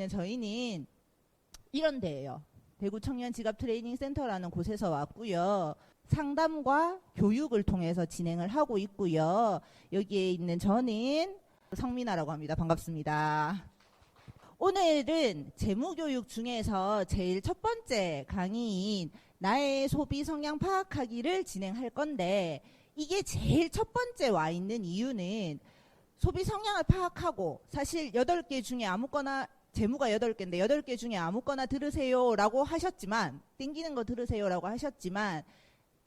저희는 이런 데예요. 대구 청년 직업 트레이닝 센터라는 곳에서 왔고요. 상담과 교육을 통해서 진행을 하고 있고요. 여기에 있는 저는 성민아라고 합니다. 반갑습니다. 오늘은 재무교육 중에서 제일 첫 번째 강의인 나의 소비 성향 파악하기를 진행할 건데, 이게 제일 첫 번째 와 있는 이유는 소비 성향을 파악하고, 사실 8개 중에 아무거나, 재무가 8개인데 8개 중에 아무거나 들으세요 라고 하셨지만, 땡기는 거 들으세요 라고 하셨지만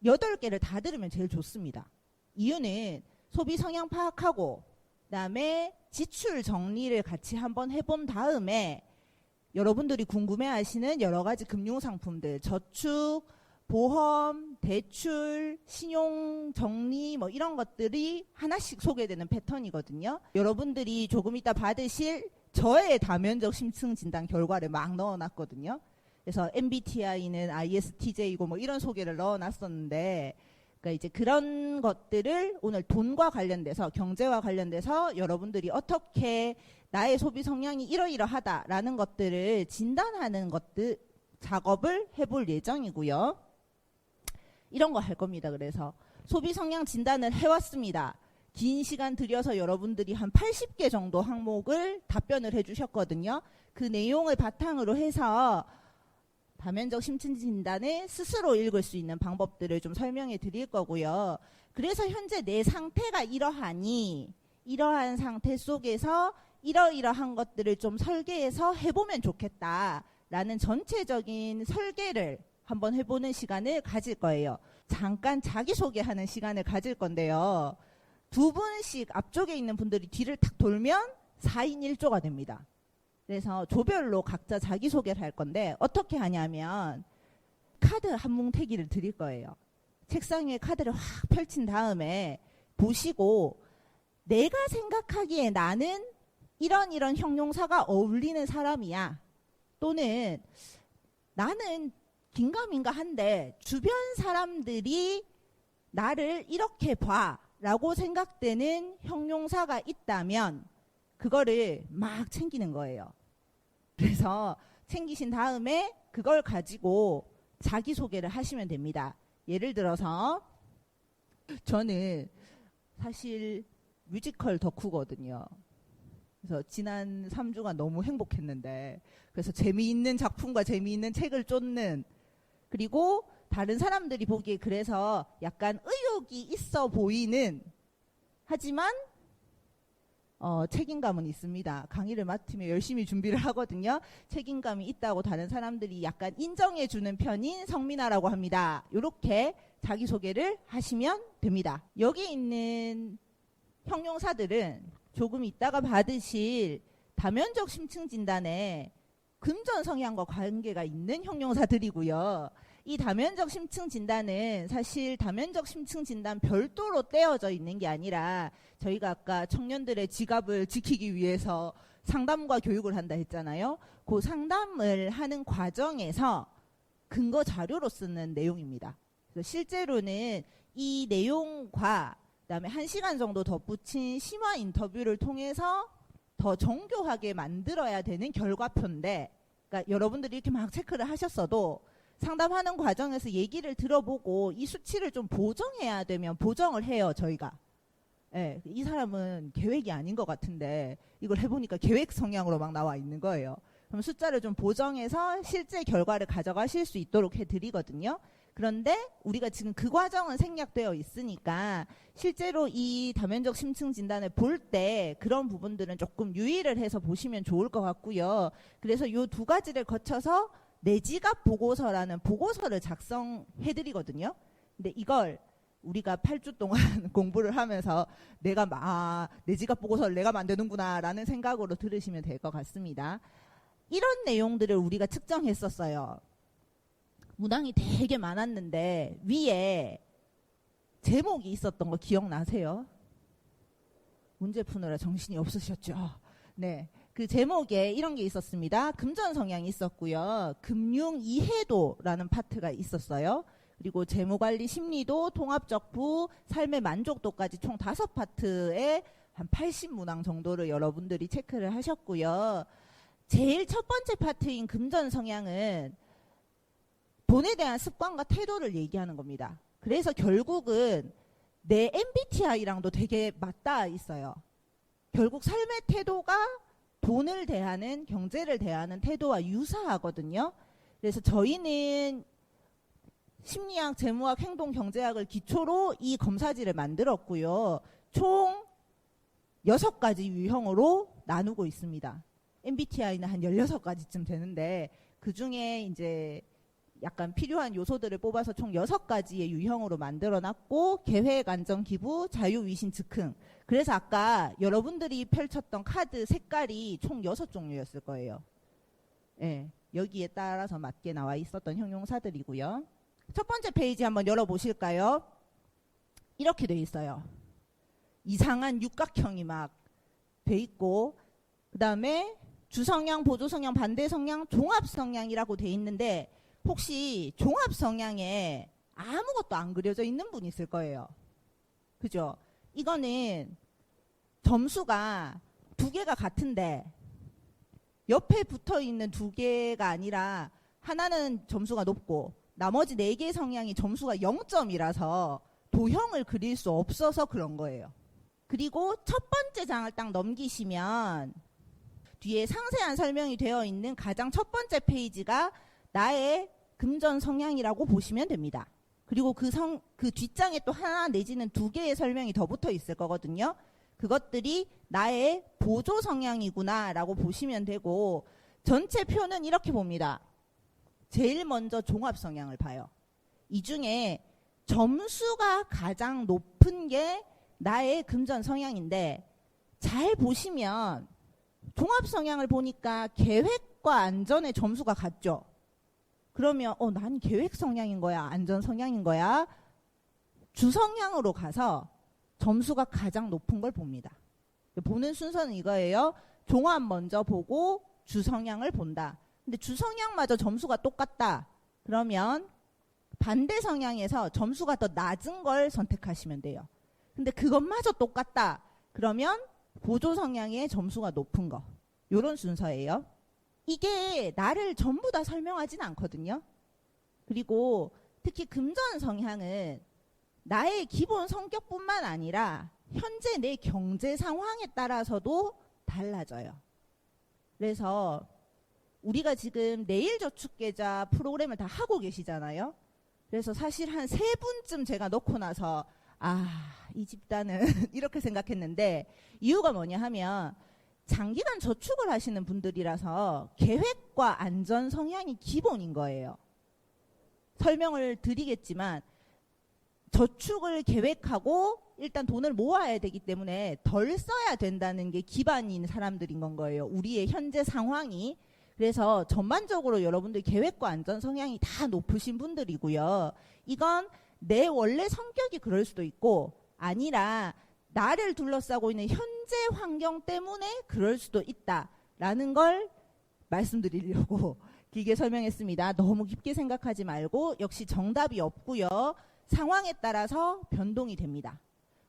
8개를 다 들으면 제일 좋습니다. 이유는 소비 성향 파악하고 그다음에 지출 정리를 같이 한번 해본 다음에 여러분들이 궁금해하시는 여러 가지 금융상품들, 저축, 보험, 대출, 신용 정리 뭐 이런 것들이 하나씩 소개되는 패턴이거든요. 여러분들이 조금 이따 받으실 저의 다면적 심층 진단 결과를 막 넣어놨거든요. 그래서 MBTI는 ISTJ이고 뭐 이런 소개를 넣어놨었는데, 그러니까 이제 그런 것들을 오늘 돈과 관련돼서, 경제와 관련돼서 여러분들이 어떻게 나의 소비 성향이 이러이러하다라는 것들을 진단하는 것들 작업을 해볼 예정이고요. 이런 거 할 겁니다. 그래서 소비 성향 진단을 해왔습니다. 긴 시간 들여서 여러분들이 한 80개 정도 항목을 답변을 해주셨거든요. 그 내용을 바탕으로 해서 다면적 심층 진단을 스스로 읽을 수 있는 방법들을 좀 설명해 드릴 거고요. 그래서 현재 내 상태가 이러하니 이러한 상태 속에서 이러이러한 것들을 좀 설계해서 해보면 좋겠다라는 전체적인 설계를 한번 해보는 시간을 가질 거예요. 잠깐 자기소개하는 시간을 가질 건데요. 두 분씩 앞쪽에 있는 분들이 뒤를 탁 돌면 4인 1조가 됩니다. 그래서 조별로 각자 자기소개를 할 건데, 어떻게 하냐면 카드 한 뭉태기를 드릴 거예요. 책상 위에 카드를 확 펼친 다음에 보시고, 내가 생각하기에 나는 이런 형용사가 어울리는 사람이야, 또는 나는 긴가민가 한데 주변 사람들이 나를 이렇게 봐 라고 생각되는 형용사가 있다면 그거를 막 챙기는 거예요. 그래서 챙기신 다음에 그걸 가지고 자기소개를 하시면 됩니다. 예를 들어서 저는 사실 뮤지컬 덕후거든요. 그래서 지난 3주가 너무 행복했는데, 그래서 재미있는 작품과 재미있는 책을 쫓는, 그리고 다른 사람들이 보기에 그래서 약간 의욕이 있어 보이는, 하지만 책임감은 있습니다. 강의를 맡으며 열심히 준비를 하거든요. 책임감이 있다고 다른 사람들이 약간 인정해주는 편인 성민아라고 합니다. 이렇게 자기소개를 하시면 됩니다. 여기 있는 형용사들은 조금 있다가 받으실 다면적 심층 진단에 금전 성향과 관계가 있는 형용사들이고요. 이 다면적 심층 진단은 사실 다면적 심층 진단 별도로 떼어져 있는 게 아니라, 저희가 아까 청년들의 지갑을 지키기 위해서 상담과 교육을 한다 했잖아요. 그 상담을 하는 과정에서 근거 자료로 쓰는 내용입니다. 그래서 실제로는 이 내용과 그다음에 1시간 정도 덧붙인 심화 인터뷰를 통해서 더 정교하게 만들어야 되는 결과표인데, 그러니까 여러분들이 이렇게 막 체크를 하셨어도 상담하는 과정에서 얘기를 들어보고 이 수치를 좀 보정해야 되면 보정을 해요, 저희가. 예, 이 사람은 계획이 아닌 것 같은데 이걸 해보니까 계획 성향으로 막 나와 있는 거예요. 그럼 숫자를 좀 보정해서 실제 결과를 가져가실 수 있도록 해드리거든요. 그런데 우리가 지금 그 과정은 생략되어 있으니까 실제로 이 다면적 심층 진단을 볼 때 그런 부분들은 조금 유의를 해서 보시면 좋을 것 같고요. 그래서 이 두 가지를 거쳐서 내 지갑 보고서라는 보고서를 작성해드리거든요. 근데 이걸 우리가 8주 동안 공부를 하면서 내가 내 지갑 보고서를 내가 만드는구나 라는 생각으로 들으시면 될 것 같습니다. 이런 내용들을 우리가 측정했었어요. 문항이 되게 많았는데 위에 제목이 있었던 거 기억나세요? 문제 푸느라 정신이 없으셨죠? 네. 그 제목에 이런 게 있었습니다. 금전 성향이 있었고요. 금융 이해도라는 파트가 있었어요. 그리고 재무관리 심리도, 통합적부, 삶의 만족도까지 총 5파트에 한 80문항 정도를 여러분들이 체크를 하셨고요. 제일 첫 번째 파트인 금전 성향은 돈에 대한 습관과 태도를 얘기하는 겁니다. 그래서 결국은 내 MBTI랑도 되게 맞닿아 있어요. 결국 삶의 태도가 돈을 대하는, 경제를 대하는 태도와 유사하거든요. 그래서 저희는 심리학, 재무학, 행동, 경제학을 기초로 이 검사지를 만들었고요. 총 6가지 유형으로 나누고 있습니다. MBTI는 한 16가지쯤 되는데 그 중에 이제 약간 필요한 요소들을 뽑아서 총 6가지의 유형으로 만들어놨고, 계획, 안정, 기부, 자유, 위신, 즉흥. 그래서 아까 여러분들이 펼쳤던 카드 색깔이 총 6종류였을 거예요. 예, 여기에 따라서 맞게 나와 있었던 형용사들이고요. 첫 번째 페이지 한번 열어보실까요? 이렇게 돼 있어요. 이상한 육각형이 막 돼 있고, 그 다음에 주성향, 보조성향, 반대성향, 종합성향이라고 돼 있는데 혹시 종합성향에 아무것도 안 그려져 있는 분 있을 거예요. 그죠? 이거는 점수가 2개가 같은데 옆에 붙어 있는 2개가 아니라 하나는 점수가 높고 나머지 4개의 성향이 점수가 0점이라서 도형을 그릴 수 없어서 그런 거예요. 그리고 첫 번째 장을 딱 넘기시면 뒤에 상세한 설명이 되어 있는 가장 첫 번째 페이지가 나의 금전 성향이라고 보시면 됩니다. 그리고 그 뒷장에 또 하나 내지는 2개의 설명이 더 붙어 있을 거거든요. 그것들이 나의 보조 성향이구나 라고 보시면 되고, 전체 표는 이렇게 봅니다. 제일 먼저 종합 성향을 봐요. 이 중에 점수가 가장 높은 게 나의 금전 성향인데, 잘 보시면 종합 성향을 보니까 계획과 안전의 점수가 같죠. 그러면 난 계획 성향인 거야, 안전 성향인 거야? 주성향으로 가서 점수가 가장 높은 걸 봅니다. 보는 순서는 이거예요. 종합 먼저 보고 주성향을 본다. 근데 주성향마저 점수가 똑같다. 그러면 반대 성향에서 점수가 더 낮은 걸 선택하시면 돼요. 근데 그것마저 똑같다. 그러면 보조 성향의 점수가 높은 거. 이런 순서예요. 이게 나를 전부 다 설명하진 않거든요. 그리고 특히 금전 성향은 나의 기본 성격뿐만 아니라 현재 내 경제 상황에 따라서도 달라져요. 그래서 우리가 지금 내일저축계좌 프로그램을 다 하고 계시잖아요. 그래서 사실 한 3분쯤 제가 넣고 나서 이 집단은 이렇게 생각했는데, 이유가 뭐냐 하면 장기간 저축을 하시는 분들이라서 계획과 안전 성향이 기본인 거예요. 설명을 드리겠지만 저축을 계획하고 일단 돈을 모아야 되기 때문에 덜 써야 된다는 게 기반인 사람들인 건 거예요. 우리의 현재 상황이. 그래서 전반적으로 여러분들 계획과 안전 성향이 다 높으신 분들이고요. 이건 내 원래 성격이 그럴 수도 있고 아니라 나를 둘러싸고 있는 현재 환경 때문에 그럴 수도 있다라는 걸 말씀드리려고 길게 설명했습니다. 너무 깊게 생각하지 말고, 역시 정답이 없고요. 상황에 따라서 변동이 됩니다.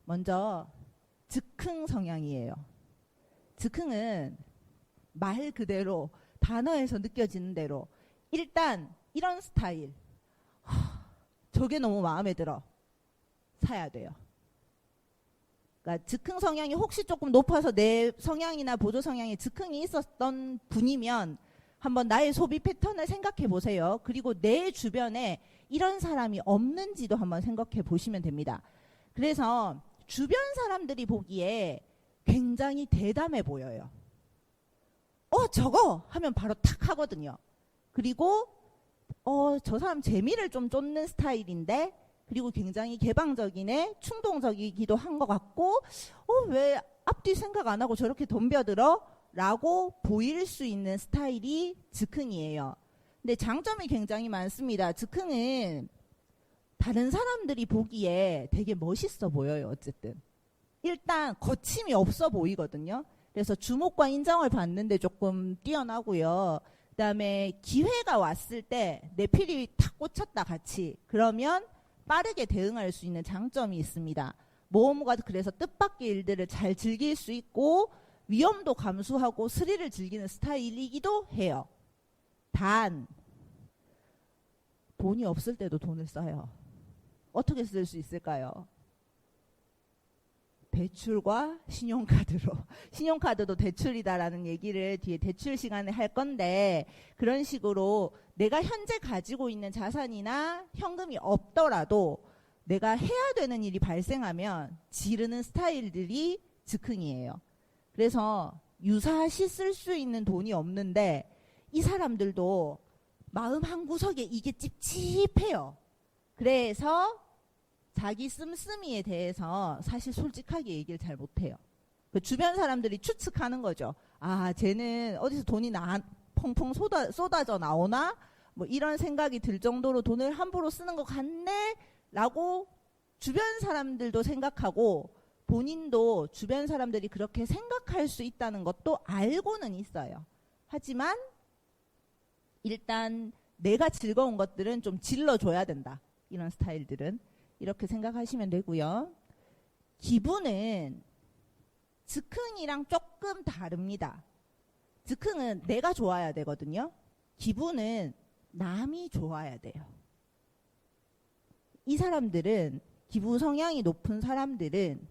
먼저 즉흥 성향이에요. 즉흥은 말 그대로 단어에서 느껴지는 대로 일단 이런 스타일, 저게 너무 마음에 들어, 사야 돼요. 그러니까 즉흥 성향이 혹시 조금 높아서 내 성향이나 보조 성향에 즉흥이 있었던 분이면 한번 나의 소비 패턴을 생각해 보세요. 그리고 내 주변에 이런 사람이 없는지도 한번 생각해 보시면 됩니다. 그래서 주변 사람들이 보기에 굉장히 대담해 보여요. 저거 하면 바로 탁 하거든요. 그리고 저 사람 재미를 좀 쫓는 스타일인데, 그리고 굉장히 개방적이네, 충동적이기도 한 것 같고, 왜 앞뒤 생각 안 하고 저렇게 덤벼들어? 라고 보일 수 있는 스타일이 즉흥이에요. 근데 장점이 굉장히 많습니다. 즉흥은 다른 사람들이 보기에 되게 멋있어 보여요. 어쨌든 일단 거침이 없어 보이거든요. 그래서 주목과 인정을 받는데 조금 뛰어나고요. 그 다음에 기회가 왔을 때 내 필이 탁 꽂혔다 같이, 그러면 빠르게 대응할 수 있는 장점이 있습니다. 모험가 그래서 뜻밖의 일들을 잘 즐길 수 있고, 위험도 감수하고 스릴을 즐기는 스타일이기도 해요. 단 돈이 없을 때도 돈을 써요. 어떻게 쓸 수 있을까요? 대출과 신용카드로. 신용카드도 대출이다라는 얘기를 뒤에 대출 시간에 할 건데, 그런 식으로 내가 현재 가지고 있는 자산이나 현금이 없더라도 내가 해야 되는 일이 발생하면 지르는 스타일들이 즉흥이에요. 그래서 유사시 쓸 수 있는 돈이 없는데 이 사람들도 마음 한구석에 이게 찝찝해요. 그래서 자기 씀씀이에 대해서 사실 솔직하게 얘기를 잘 못해요. 그 주변 사람들이 추측하는 거죠. 아, 쟤는 어디서 돈이 펑펑 쏟아져 나오나? 뭐 이런 생각이 들 정도로 돈을 함부로 쓰는 것 같네? 라고 주변 사람들도 생각하고 본인도 주변 사람들이 그렇게 생각할 수 있다는 것도 알고는 있어요. 하지만 일단 내가 즐거운 것들은 좀 질러줘야 된다. 이런 스타일들은. 이렇게 생각하시면 되고요. 기분은 즉흥이랑 조금 다릅니다. 즉흥은 내가 좋아야 되거든요. 기분은 남이 좋아야 돼요. 이 사람들은, 기부 성향이 높은 사람들은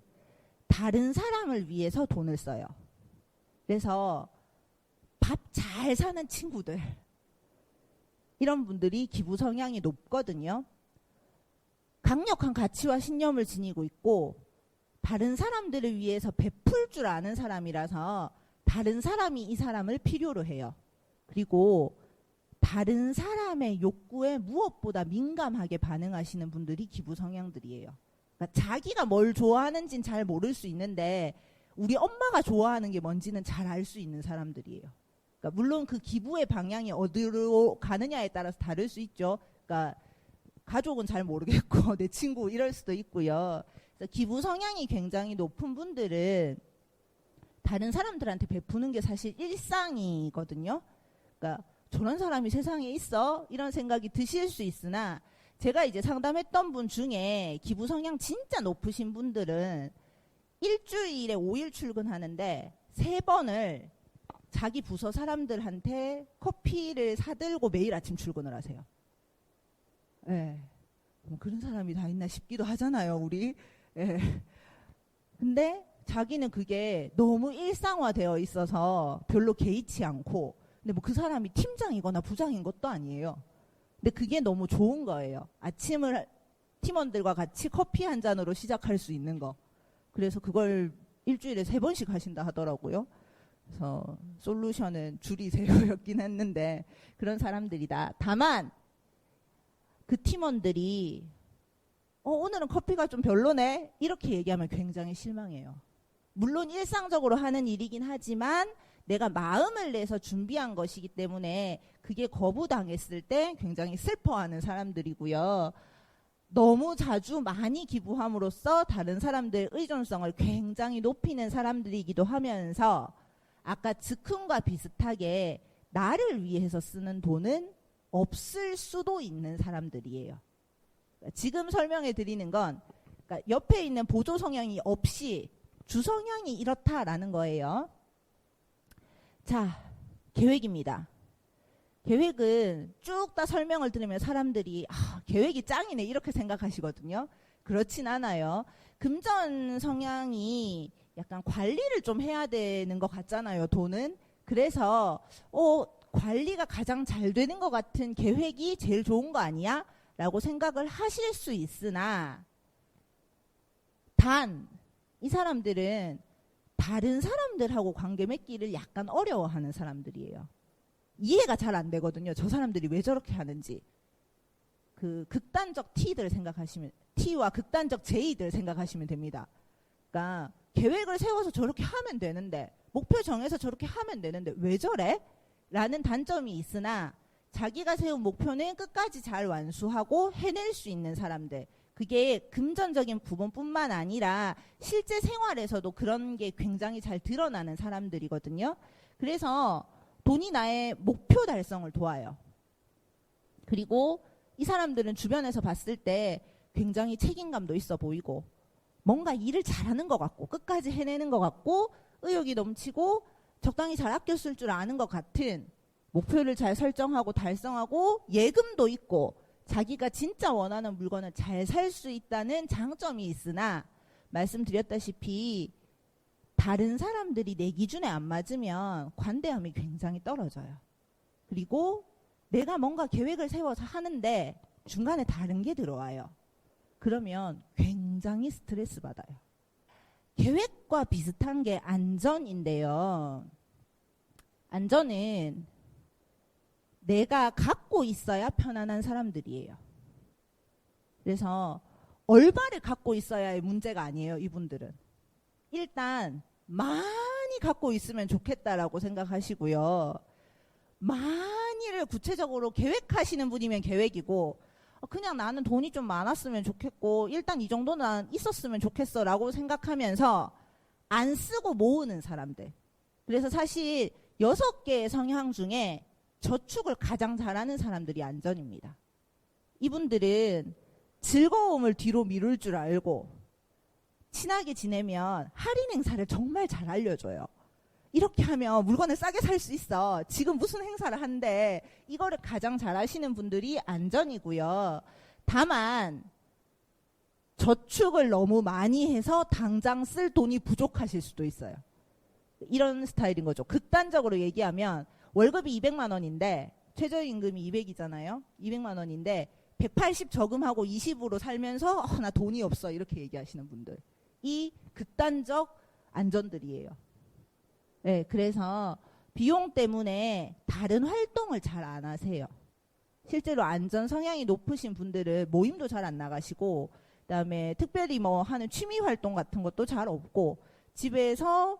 다른 사람을 위해서 돈을 써요. 그래서 밥 잘 사는 친구들, 이런 분들이 기부 성향이 높거든요. 강력한 가치와 신념을 지니고 있고 다른 사람들을 위해서 베풀 줄 아는 사람이라서 다른 사람이 이 사람을 필요로 해요. 그리고 다른 사람의 욕구에 무엇보다 민감하게 반응하시는 분들이 기부 성향들이에요. 그러니까 자기가 뭘 좋아하는지는 잘 모를 수 있는데 우리 엄마가 좋아하는 게 뭔지는 잘 알 수 있는 사람들이에요. 그러니까 물론 그 기부의 방향이 어디로 가느냐에 따라서 다를 수 있죠. 그러니까 가족은 잘 모르겠고 내 친구 이럴 수도 있고요. 그래서 기부 성향이 굉장히 높은 분들은 다른 사람들한테 베푸는 게 사실 일상이거든요. 그러니까 저런 사람이 세상에 있어? 이런 생각이 드실 수 있으나 제가 이제 상담했던 분 중에 기부 성향 진짜 높으신 분들은 일주일에 5일 출근하는데 3번을 자기 부서 사람들한테 커피를 사들고 매일 아침 출근을 하세요. 예. 뭐 그런 사람이 다 있나 싶기도 하잖아요, 우리. 예. 근데 자기는 그게 너무 일상화되어 있어서 별로 개의치 않고, 근데 뭐 그 사람이 팀장이거나 부장인 것도 아니에요. 근데 그게 너무 좋은 거예요. 아침을 팀원들과 같이 커피 한 잔으로 시작할 수 있는 거. 그래서 그걸 일주일에 3번씩 하신다 하더라고요. 그래서 솔루션은 줄이세요였긴 했는데 그런 사람들이다. 다만 그 팀원들이 오늘은 커피가 좀 별로네 이렇게 얘기하면 굉장히 실망해요. 물론 일상적으로 하는 일이긴 하지만 내가 마음을 내서 준비한 것이기 때문에 그게 거부당했을 때 굉장히 슬퍼하는 사람들이고요. 너무 자주 많이 기부함으로써 다른 사람들의 의존성을 굉장히 높이는 사람들이기도 하면서 아까 즉흥과 비슷하게 나를 위해서 쓰는 돈은 없을 수도 있는 사람들이에요. 지금 설명해 드리는 건 그러니까 옆에 있는 보조 성향이 없이 주 성향이 이렇다라는 거예요. 자, 계획입니다. 계획은 쭉 다 설명을 들으면 사람들이 계획이 짱이네 이렇게 생각하시거든요. 그렇진 않아요. 금전 성향이 약간 관리를 좀 해야 되는 것 같잖아요, 돈은. 그래서 관리가 가장 잘 되는 것 같은 계획이 제일 좋은 거 아니야? 라고 생각을 하실 수 있으나 단 이 사람들은 다른 사람들하고 관계 맺기를 약간 어려워하는 사람들이에요. 이해가 잘 안 되거든요. 저 사람들이 왜 저렇게 하는지. 그 극단적 T들 생각하시면 T와 극단적 J들 생각하시면 됩니다. 그러니까 계획을 세워서 저렇게 하면 되는데 목표 정해서 저렇게 하면 되는데 왜 저래? 라는 단점이 있으나 자기가 세운 목표는 끝까지 잘 완수하고 해낼 수 있는 사람들. 그게 금전적인 부분뿐만 아니라 실제 생활에서도 그런 게 굉장히 잘 드러나는 사람들이거든요. 그래서 돈이 나의 목표 달성을 도와요. 그리고 이 사람들은 주변에서 봤을 때 굉장히 책임감도 있어 보이고 뭔가 일을 잘하는 것 같고 끝까지 해내는 것 같고 의욕이 넘치고 적당히 잘 아껴 쓸 줄 아는 것 같은, 목표를 잘 설정하고 달성하고 예금도 있고 자기가 진짜 원하는 물건을 잘 살 수 있다는 장점이 있으나, 말씀드렸다시피 다른 사람들이 내 기준에 안 맞으면 관대함이 굉장히 떨어져요. 그리고 내가 뭔가 계획을 세워서 하는데 중간에 다른 게 들어와요. 그러면 굉장히 스트레스 받아요. 계획과 비슷한 게 안전인데요. 안전은 내가 갖고 있어야 편안한 사람들이에요. 그래서 얼마를 갖고 있어야의 문제가 아니에요, 이분들은. 일단 많이 갖고 있으면 좋겠다라고 생각하시고요. 많이를 구체적으로 계획하시는 분이면 계획이고, 그냥 나는 돈이 좀 많았으면 좋겠고 일단 이 정도는 있었으면 좋겠어 라고 생각하면서 안 쓰고 모으는 사람들. 그래서 사실 6개의 성향 중에 저축을 가장 잘하는 사람들이 안전입니다. 이분들은 즐거움을 뒤로 미룰 줄 알고 친하게 지내면 할인 행사를 정말 잘 알려줘요. 이렇게 하면 물건을 싸게 살 수 있어. 지금 무슨 행사를 한대. 이거를 가장 잘 하시는 분들이 안전이고요. 다만 저축을 너무 많이 해서 당장 쓸 돈이 부족하실 수도 있어요. 이런 스타일인 거죠. 극단적으로 얘기하면 월급이 200만 원인데 최저임금이 200이잖아요. 200만 원인데 180 저금하고 20으로 살면서 나 돈이 없어 이렇게 얘기하시는 분들. 이 극단적 안전들이에요. 네, 그래서 비용 때문에 다른 활동을 잘 안 하세요. 실제로 안전 성향이 높으신 분들은 모임도 잘 안 나가시고, 그다음에 특별히 뭐 하는 취미 활동 같은 것도 잘 없고, 집에서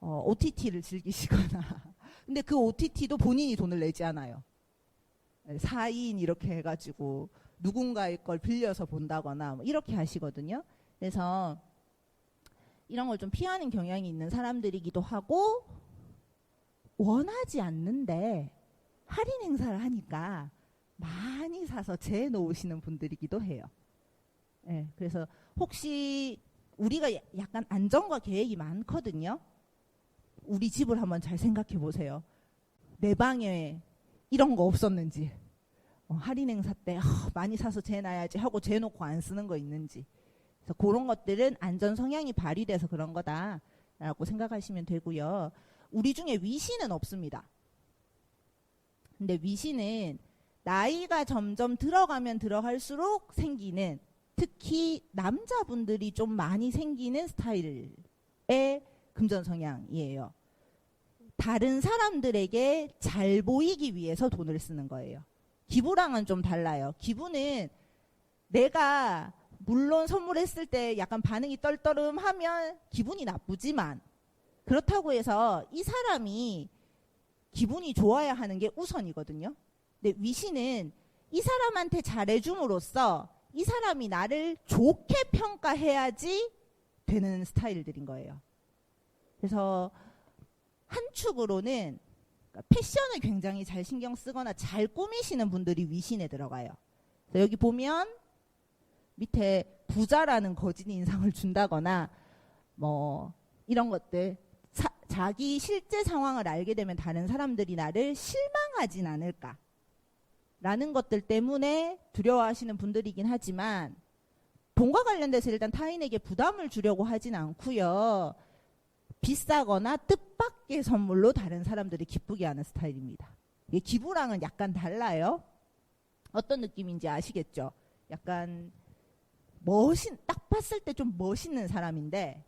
OTT를 즐기시거나. 근데 그 OTT도 본인이 돈을 내지 않아요. 4인 이렇게 해가지고 누군가의 걸 빌려서 본다거나 뭐 이렇게 하시거든요. 그래서 이런 걸 좀 피하는 경향이 있는 사람들이기도 하고, 원하지 않는데 할인 행사를 하니까 많이 사서 재놓으시는 분들이기도 해요. 네, 그래서 혹시 우리가 약간 안전과 계획이 많거든요. 우리 집을 한번 잘 생각해 보세요. 내 방에 이런 거 없었는지, 할인 행사 때 많이 사서 재놔야지 하고 재놓고 안 쓰는 거 있는지. 그래서 그런 것들은 안전 성향이 발휘돼서 그런 거다라고 생각하시면 되고요. 우리 중에 위신은 없습니다. 근데 위신은 나이가 점점 들어가면 들어갈수록 생기는, 특히 남자분들이 좀 많이 생기는 스타일의 금전 성향이에요. 다른 사람들에게 잘 보이기 위해서 돈을 쓰는 거예요. 기부랑은 좀 달라요. 기부는 내가 물론 선물했을 때 약간 반응이 떨떠름하면 기분이 나쁘지만, 그렇다고 해서 이 사람이 기분이 좋아야 하는 게 우선이거든요. 근데 위신은 이 사람한테 잘해줌으로써 이 사람이 나를 좋게 평가해야지 되는 스타일들인 거예요. 그래서 한 축으로는 패션을 굉장히 잘 신경 쓰거나 잘 꾸미시는 분들이 위신에 들어가요. 그래서 여기 보면 밑에 부자라는 거짓 인상을 준다거나 뭐 이런 것들, 자기 실제 상황을 알게 되면 다른 사람들이 나를 실망하진 않을까 라는 것들 때문에 두려워하시는 분들이긴 하지만, 돈과 관련돼서 일단 타인에게 부담을 주려고 하진 않고요. 비싸거나 뜻밖의 선물로 다른 사람들이 기쁘게 하는 스타일입니다. 이게 기부랑은 약간 달라요. 어떤 느낌인지 아시겠죠? 약간 딱 봤을 때 좀 멋있는 사람인데,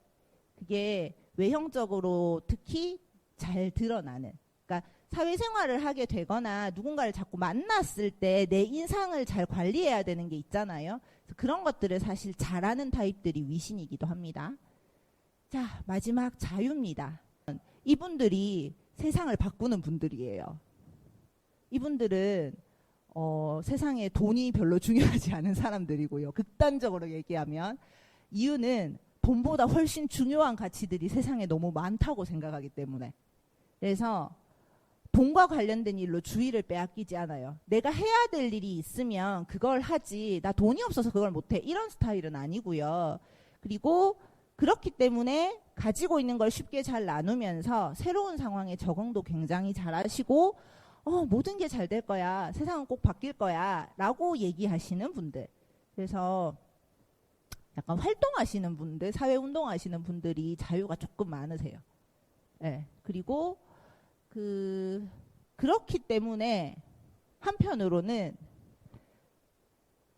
그게 외형적으로 특히 잘 드러나는, 그러니까 사회생활을 하게 되거나 누군가를 자꾸 만났을 때 내 인상을 잘 관리해야 되는 게 있잖아요. 그래서 그런 것들을 사실 잘하는 타입들이 위신이기도 합니다. 자, 마지막 자유입니다. 이분들이 세상을 바꾸는 분들이에요. 이분들은 세상에 돈이 별로 중요하지 않은 사람들이고요. 극단적으로 얘기하면 이유는 돈보다 훨씬 중요한 가치들이 세상에 너무 많다고 생각하기 때문에. 그래서 돈과 관련된 일로 주의를 빼앗기지 않아요. 내가 해야 될 일이 있으면 그걸 하지, 나 돈이 없어서 그걸 못해, 이런 스타일은 아니고요. 그리고 그렇기 때문에 가지고 있는 걸 쉽게 잘 나누면서 새로운 상황에 적응도 굉장히 잘하시고 모든 게 잘 될 거야. 세상은 꼭 바뀔 거야. 라고 얘기하시는 분들. 그래서 약간 활동하시는 분들, 사회운동하시는 분들이 자유가 조금 많으세요. 네. 그리고 그렇기 때문에 한편으로는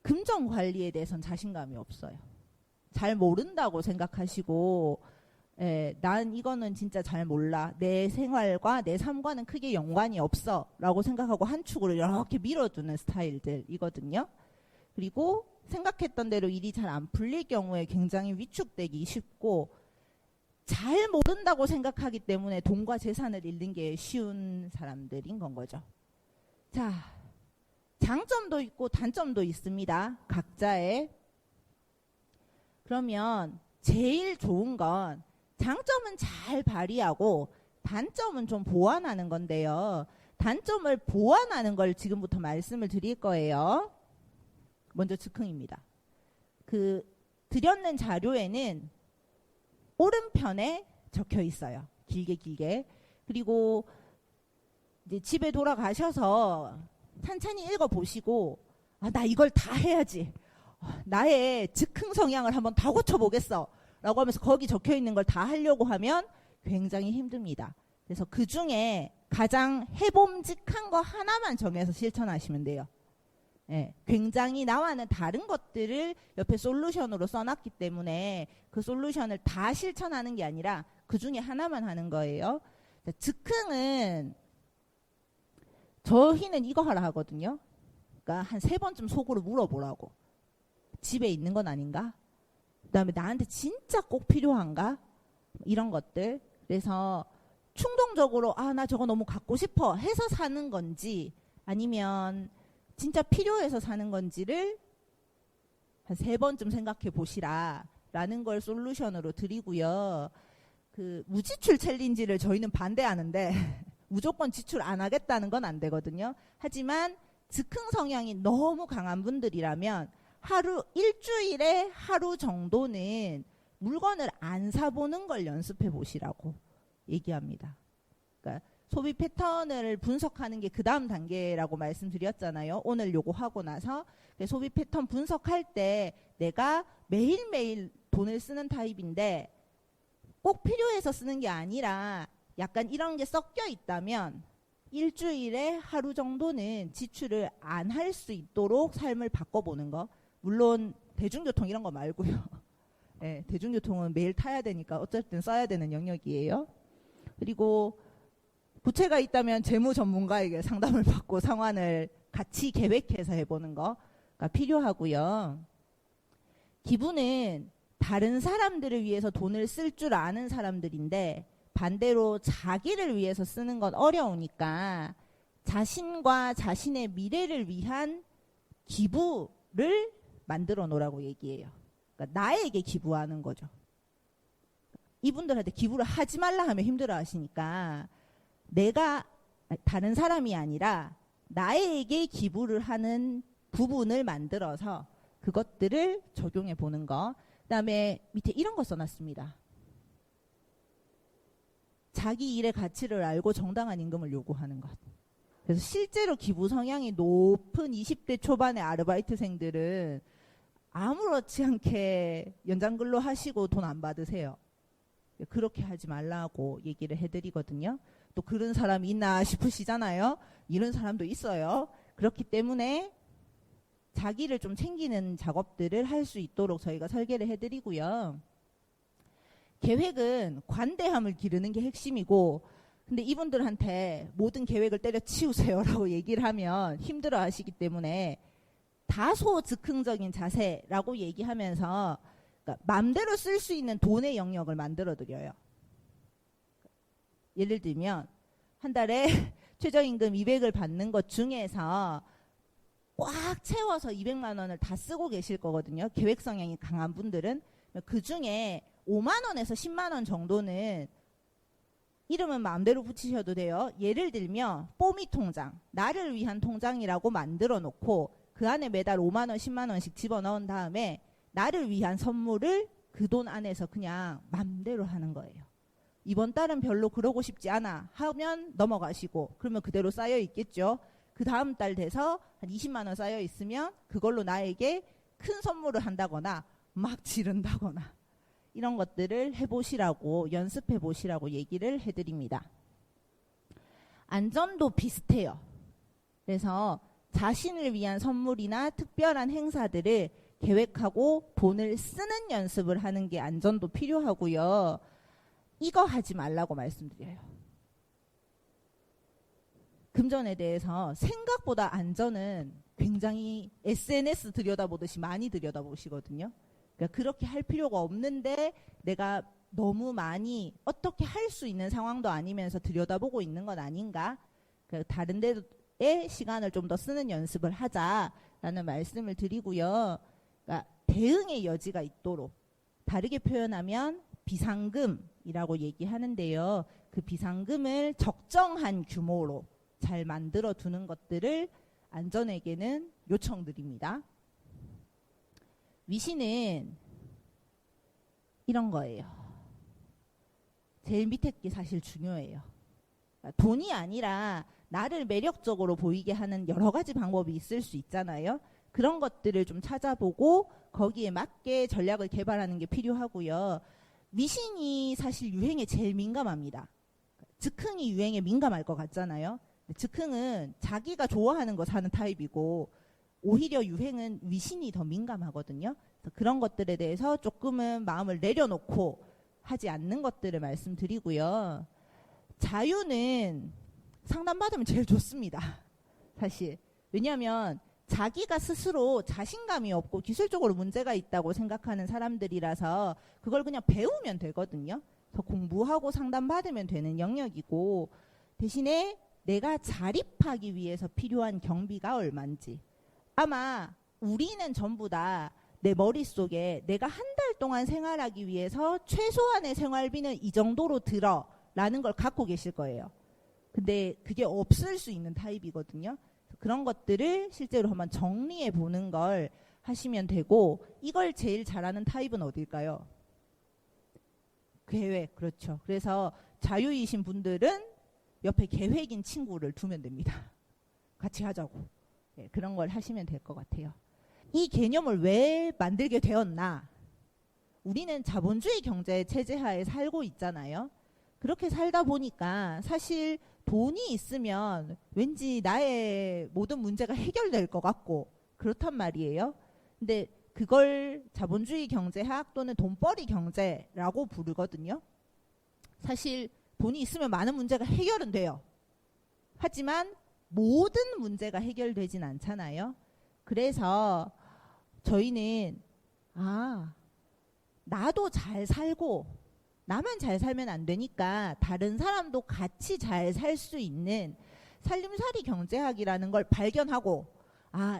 금전 관리에 대해서는 자신감이 없어요. 잘 모른다고 생각하시고 난 이거는 진짜 잘 몰라. 내 생활과 내 삶과는 크게 연관이 없어. 라고 생각하고 한 축으로 이렇게 밀어두는 스타일들이거든요. 그리고 생각했던 대로 일이 잘 안 풀릴 경우에 굉장히 위축되기 쉽고 잘 모른다고 생각하기 때문에 돈과 재산을 잃는 게 쉬운 사람들인 건 거죠. 자, 장점도 있고 단점도 있습니다. 각자의. 그러면 제일 좋은 건 장점은 잘 발휘하고 단점은 좀 보완하는 건데요. 단점을 보완하는 걸 지금부터 말씀을 드릴 거예요. 먼저 즉흥입니다. 드렸는 자료에는 오른편에 적혀 있어요. 길게. 그리고 이제 집에 돌아가셔서 찬찬히 읽어보시고 나 이걸 다 해야지. 나의 즉흥 성향을 한번 다 고쳐보겠어. 라고 하면서 거기 적혀있는 걸 다 하려고 하면 굉장히 힘듭니다. 그래서 그 중에 가장 해봄직한 거 하나만 정해서 실천하시면 돼요. 굉장히 나와는 다른 것들을 옆에 솔루션으로 써놨기 때문에 그 솔루션을 다 실천하는 게 아니라 그 중에 하나만 하는 거예요. 즉흥은 저희는 이거 하라 하거든요. 그러니까 한 3번쯤 속으로 물어보라고. 집에 있는 건 아닌가? 그 다음에 나한테 진짜 꼭 필요한가? 이런 것들. 그래서 충동적으로 나 저거 너무 갖고 싶어 해서 사는 건지 아니면 진짜 필요해서 사는 건지를 한 3번쯤 생각해 보시라 라는 걸 솔루션으로 드리고요. 무지출 챌린지를 저희는 반대하는데 무조건 지출 안 하겠다는 건 안 되거든요. 하지만 즉흥 성향이 너무 강한 분들이라면 일주일에 하루 정도는 물건을 안 사보는 걸 연습해 보시라고 얘기합니다. 그러니까 소비 패턴을 분석하는 게 그 다음 단계라고 말씀드렸잖아요. 오늘 요거 하고 나서 소비 패턴 분석할 때 내가 매일매일 돈을 쓰는 타입인데 꼭 필요해서 쓰는 게 아니라 약간 이런 게 섞여 있다면 일주일에 하루 정도는 지출을 안 할 수 있도록 삶을 바꿔보는 거. 물론 대중교통 이런 거 말고요. 대중교통은 매일 타야 되니까 어쨌든 써야 되는 영역이에요. 그리고 부채가 있다면 재무 전문가에게 상담을 받고 상환을 같이 계획해서 해보는 거가 필요하고요. 기부는 다른 사람들을 위해서 돈을 쓸 줄 아는 사람들인데 반대로 자기를 위해서 쓰는 건 어려우니까 자신과 자신의 미래를 위한 기부를 만들어 놓으라고 얘기해요. 그러니까 나에게 기부하는 거죠. 이분들한테 기부를 하지 말라 하면 힘들어 하시니까 내가 다른 사람이 아니라 나에게 기부를 하는 부분을 만들어서 그것들을 적용해 보는 거. 그다음에 밑에 이런 거 써놨습니다. 자기 일의 가치를 알고 정당한 임금을 요구하는 것. 그래서 실제로 기부 성향이 높은 20대 초반의 아르바이트생들은 아무렇지 않게 연장근로 하시고 돈 안 받으세요. 그렇게 하지 말라고 얘기를 해드리거든요. 또 그런 사람이 있나 싶으시잖아요. 이런 사람도 있어요. 그렇기 때문에 자기를 좀 챙기는 작업들을 할 수 있도록 저희가 설계를 해드리고요. 계획은 관대함을 기르는 게 핵심이고, 근데 이분들한테 모든 계획을 때려치우세요라고 얘기를 하면 힘들어 하시기 때문에 다소 즉흥적인 자세라고 얘기하면서 그러니까 마음대로 쓸 수 있는 돈의 영역을 만들어 드려요. 예를 들면 한 달에 최저임금 200을 받는 것 중에서 꽉 채워서 200만 원을 다 쓰고 계실 거거든요. 계획 성향이 강한 분들은. 그 중에 5만 원에서 10만 원 정도는 이름은 마음대로 붙이셔도 돼요. 예를 들면 뽀미 통장, 나를 위한 통장이라고 만들어 놓고 그 안에 매달 5만 원, 10만 원씩 집어넣은 다음에 나를 위한 선물을 그 돈 안에서 그냥 맘대로 하는 거예요. 이번 달은 별로 그러고 싶지 않아 하면 넘어가시고, 그러면 그대로 쌓여 있겠죠. 그 다음 달 돼서 한 20만 원 쌓여 있으면 그걸로 나에게 큰 선물을 한다거나 막 지른다거나, 이런 것들을 해보시라고, 연습해보시라고 얘기를 해드립니다. 안전도 비슷해요. 그래서 자신을 위한 선물이나 특별한 행사들을 계획하고 돈을 쓰는 연습을 하는 게 안전도 필요하고요. 이거 하지 말라고 말씀드려요. 금전에 대해서 생각보다 안전은 굉장히 SNS 들여다보듯이 많이 들여다보시거든요. 그러니까 그렇게 할 필요가 없는데 내가 너무 많이 어떻게 할 수 있는 상황도 아니면서 들여다보고 있는 건 아닌가? 다른 데에 시간을 좀 더 쓰는 연습을 하자라는 말씀을 드리고요. 그러니까 대응의 여지가 있도록, 다르게 표현하면 비상금이라고 얘기하는데요. 그 비상금을 적정한 규모로 잘 만들어 두는 것들을 안전에게는 요청드립니다. 위신은 이런 거예요. 제일 밑에 게 사실 중요해요. 돈이 아니라 나를 매력적으로 보이게 하는 여러 가지 방법이 있을 수 있잖아요. 그런 것들을 좀 찾아보고 거기에 맞게 전략을 개발하는 게 필요하고요. 위신이 사실 유행에 제일 민감합니다. 즉흥이 유행에 민감할 것 같잖아요. 즉흥은 자기가 좋아하는 거 사는 타입이고, 오히려 유행은 위신이 더 민감하거든요. 그래서 그런 것들에 대해서 조금은 마음을 내려놓고 하지 않는 것들을 말씀드리고요. 자유는 상담받으면 제일 좋습니다. 사실. 왜냐하면 자기가 스스로 자신감이 없고 기술적으로 문제가 있다고 생각하는 사람들이라서 그걸 그냥 배우면 되거든요. 그래서 공부하고 상담받으면 되는 영역이고, 대신에 내가 자립하기 위해서 필요한 경비가 얼마인지, 아마 우리는 전부 다 내 머릿속에 내가 한 달 동안 생활하기 위해서 최소한의 생활비는 이 정도로 들어 라는 걸 갖고 계실 거예요. 근데 그게 없을 수 있는 타입이거든요. 그런 것들을 실제로 한번 정리해 보는 걸 하시면 되고, 이걸 제일 잘하는 타입은 어딜까요? 계획. 그렇죠. 그래서 자유이신 분들은 옆에 계획인 친구를 두면 됩니다. 같이 하자고. 네, 그런 걸 하시면 될 것 같아요. 이 개념을 왜 만들게 되었나? 우리는 자본주의 경제 체제 하에 살고 있잖아요. 그렇게 살다 보니까 사실 돈이 있으면 왠지 나의 모든 문제가 해결될 것 같고 그렇단 말이에요. 근데 그걸 자본주의 경제학 또는 돈벌이 경제라고 부르거든요. 사실 돈이 있으면 많은 문제가 해결은 돼요. 하지만 모든 문제가 해결되진 않잖아요. 그래서 저희는 나도 잘 살고 나만 잘 살면 안 되니까 다른 사람도 같이 잘 살 수 있는 살림살이 경제학이라는 걸 발견하고,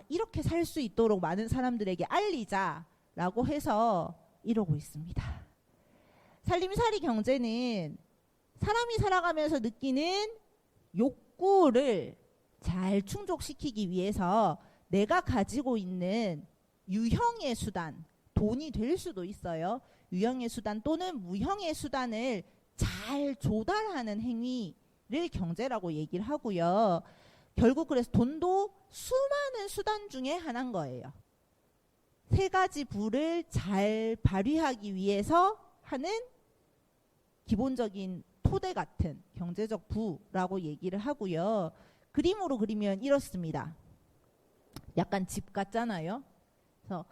이렇게 살 수 있도록 많은 사람들에게 알리자라고 해서 이러고 있습니다. 살림살이 경제는 사람이 살아가면서 느끼는 욕구를 잘 충족시키기 위해서 내가 가지고 있는 유형의 수단, 돈이 될 수도 있어요. 유형의 수단 또는 무형의 수단을 잘 조달하는 행위를 경제라고 얘기를 하고요. 결국 그래서 돈도 수많은 수단 중에 하나인 거예요. 세 가지 부를 잘 발휘하기 위해서 하는 기본적인 토대 같은 경제적 부라고 얘기를 하고요. 그림으로 그리면 이렇습니다. 약간 집 같잖아요. 그래서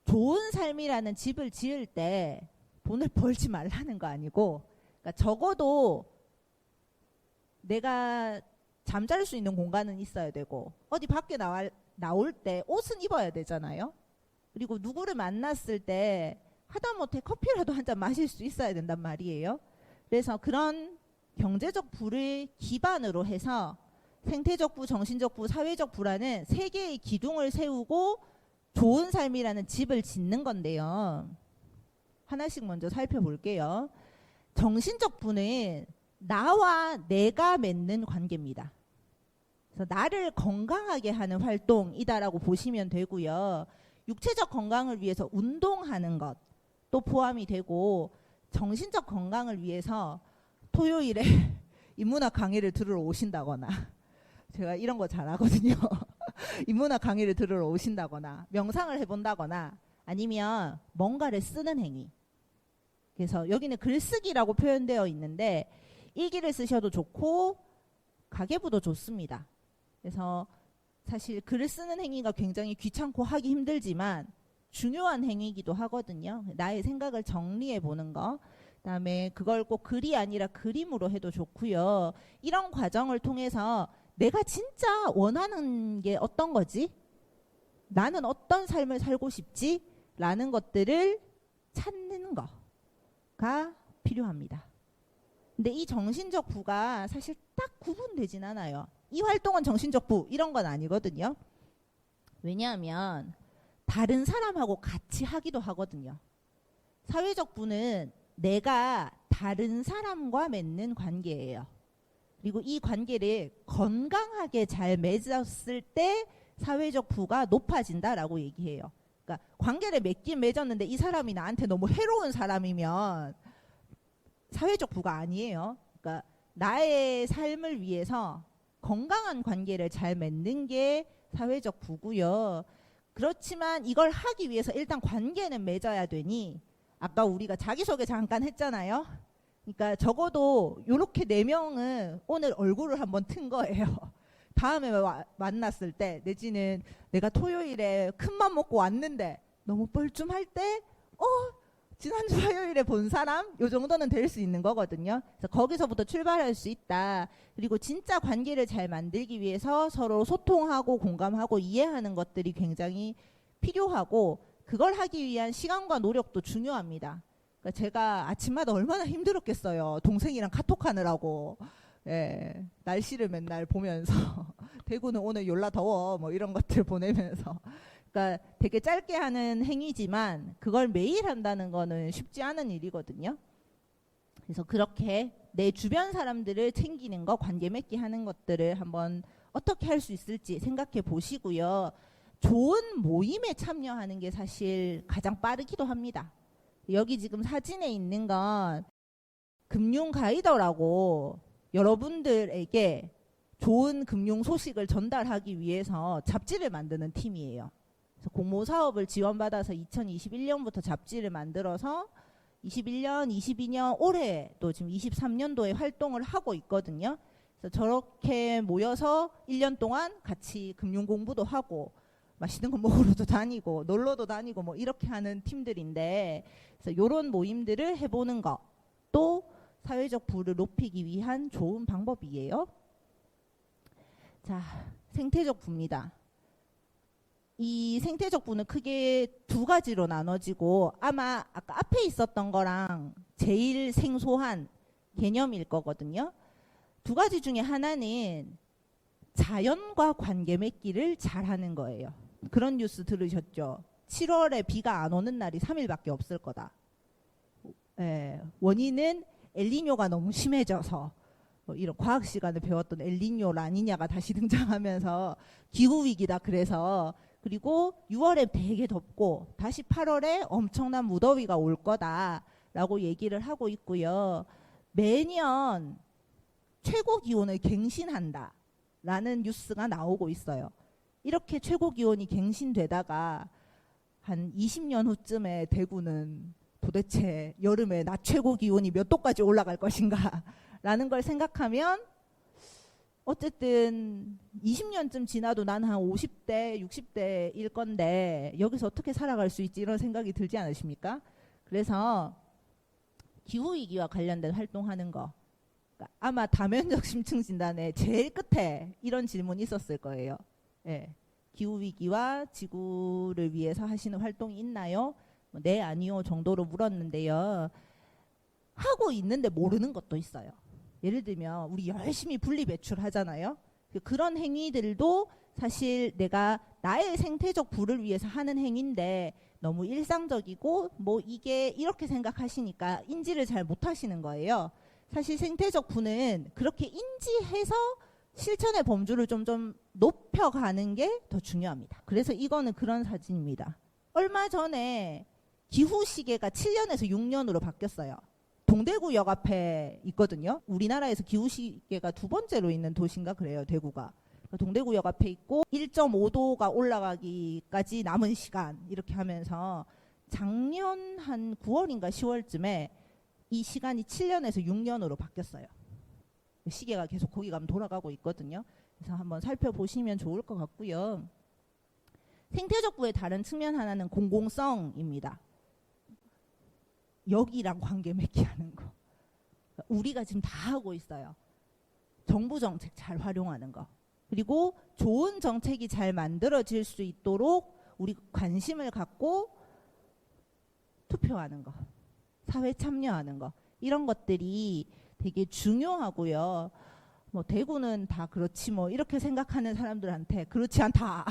좋은 삶이라는 집을 지을 때 돈을 벌지 말라는 거 아니고, 그러니까 적어도 내가 잠잘 수 있는 공간은 있어야 되고, 어디 밖에 나올 때 옷은 입어야 되잖아요. 그리고 누구를 만났을 때 하다못해 커피라도 한 잔 마실 수 있어야 된단 말이에요. 그래서 그런 경제적 부를 기반으로 해서 생태적 부, 정신적 부, 사회적 부라는 세 개의 기둥을 세우고 좋은 삶이라는 집을 짓는 건데요. 하나씩 먼저 살펴볼게요. 정신적 부는 나와 내가 맺는 관계입니다. 그래서 나를 건강하게 하는 활동이다라고 보시면 되고요. 육체적 건강을 위해서 운동하는 것, 또 포함이 되고 정신적 건강을 위해서 토요일에 인문학 강의를 들으러 오신다거나 제가 이런 거 잘하거든요. 인문학 강의를 들으러 오신다거나 명상을 해본다거나 아니면 뭔가를 쓰는 행위. 그래서 여기는 글쓰기라고 표현되어 있는데 일기를 쓰셔도 좋고 가계부도 좋습니다. 그래서 사실 글을 쓰는 행위가 굉장히 귀찮고 하기 힘들지만 중요한 행위이기도 하거든요. 나의 생각을 정리해 보는 거. 그다음에 그걸 꼭 글이 아니라 그림으로 해도 좋고요. 이런 과정을 통해서 내가 진짜 원하는 게 어떤 거지? 나는 어떤 삶을 살고 싶지? 라는 것들을 찾는 거가 필요합니다. 근데 이 정신적 부가 사실 딱 구분되진 않아요. 이 활동은 정신적 부 이런 건 아니거든요. 왜냐하면 다른 사람하고 같이 하기도 하거든요. 사회적 부는 내가 다른 사람과 맺는 관계예요. 그리고 이 관계를 건강하게 잘 맺었을 때 사회적 부가 높아진다라고 얘기해요. 그러니까 관계를 맺긴 맺었는데 이 사람이 나한테 너무 해로운 사람이면 사회적 부가 아니에요. 그러니까 나의 삶을 위해서 건강한 관계를 잘 맺는 게 사회적 부고요. 그렇지만 이걸 하기 위해서 일단 관계는 맺어야 되니 아까 우리가 자기소개 잠깐 했잖아요. 그러니까 적어도 이렇게 4명은 오늘 얼굴을 한번 튼 거예요. 다음에 만났을 때 내지는 내가 토요일에 큰맘 먹고 왔는데 너무 뻘쭘할 때 지난주 화요일에 본 사람 요 정도는 될 수 있는 거거든요. 그래서 거기서부터 출발할 수 있다. 그리고 진짜 관계를 잘 만들기 위해서 서로 소통하고 공감하고 이해하는 것들이 굉장히 필요하고 그걸 하기 위한 시간과 노력도 중요합니다. 그러니까 제가 아침마다 얼마나 힘들었겠어요. 동생이랑 카톡하느라고. 예, 날씨를 맨날 보면서 대구는 오늘 열나 더워 뭐 이런 것들 보내면서 그러니까 되게 짧게 하는 행위지만 그걸 매일 한다는 거는 쉽지 않은 일이거든요. 그래서 그렇게 내 주변 사람들을 챙기는 거, 관계 맺기 하는 것들을 한번 어떻게 할 수 있을지 생각해 보시고요. 좋은 모임에 참여하는 게 사실 가장 빠르기도 합니다. 여기 지금 사진에 있는 건 금융 가이더라고 여러분들에게 좋은 금융 소식을 전달하기 위해서 잡지를 만드는 팀이에요. 그래서 공모사업을 지원받아서 2021년부터 잡지를 만들어서 21년, 22년, 올해 또 지금 23년도에 활동을 하고 있거든요. 그래서 저렇게 모여서 1년 동안 같이 금융 공부도 하고 맛있는 거 먹으러도 다니고 놀러도 다니고 뭐 이렇게 하는 팀들인데 그래서 이런 모임들을 해보는 것도 사회적 부를 높이기 위한 좋은 방법이에요. 자, 생태적 부입니다. 이 생태적 부는 크게 2가지로 나눠지고 아마 아까 앞에 있었던 거랑 제일 생소한 개념일 거거든요. 2가지 중에 하나는 자연과 관계 맺기를 잘하는 거예요. 그런 뉴스 들으셨죠? 7월에 비가 안 오는 날이 3일밖에 없을 거다. 원인은 엘니뇨가 너무 심해져서 이런 과학 시간에 배웠던 엘니뇨, 라니냐가 다시 등장하면서 기후위기다 그래서 그리고 6월에 되게 덥고 다시 8월에 엄청난 무더위가 올 거다라고 얘기를 하고 있고요. 매년 최고 기온을 갱신한다라는 뉴스가 나오고 있어요. 이렇게 최고 기온이 갱신되다가 한 20년 후쯤에 대구는 도대체 여름에 낮 최고 기온이 몇 도까지 올라갈 것인가 라는 걸 생각하면 어쨌든 20년쯤 지나도 나는 한 50대, 60대일 건데 여기서 어떻게 살아갈 수 있지 이런 생각이 들지 않으십니까? 그래서 기후위기와 관련된 활동하는 거 그러니까 아마 다면적 심층 진단에 제일 끝에 이런 질문이 있었을 거예요. 예. 기후위기와 지구를 위해서 하시는 활동이 있나요? 네, 아니요 정도로 물었는데요. 하고 있는데 모르는 것도 있어요. 예를 들면 우리 열심히 분리배출 하잖아요. 그런 행위들도 사실 내가 나의 생태적 부를 위해서 하는 행위인데 너무 일상적이고 뭐 이게 이렇게 생각하시니까 인지를 잘 못하시는 거예요. 사실 생태적 부는 그렇게 인지해서 실천의 범주를 좀 높여가는 게 더 중요합니다. 그래서 이거는 그런 사진입니다. 얼마 전에 기후 시계가 7년에서 6년으로 바뀌었어요. 동대구역 앞에 있거든요. 우리나라에서 기후 시계가 두 번째로 있는 도시인가 그래요. 대구가. 동대구역 앞에 있고 1.5도가 올라가기까지 남은 시간 이렇게 하면서 작년 한 9월인가 10월쯤에 이 시간이 7년에서 6년으로 바뀌었어요. 시계가 계속 거기 가면 돌아가고 있거든요. 그래서 한번 살펴보시면 좋을 것 같고요. 생태적부의 다른 측면 하나는 공공성입니다. 여기랑 관계 맺기 하는 거. 우리가 지금 다 하고 있어요. 정부 정책 잘 활용하는 거. 그리고 좋은 정책이 잘 만들어질 수 있도록 우리 관심을 갖고 투표하는 거. 사회 참여하는 거. 이런 것들이 되게 중요하고요. 뭐 대구는 다 그렇지 뭐 이렇게 생각하는 사람들한테 그렇지 않다.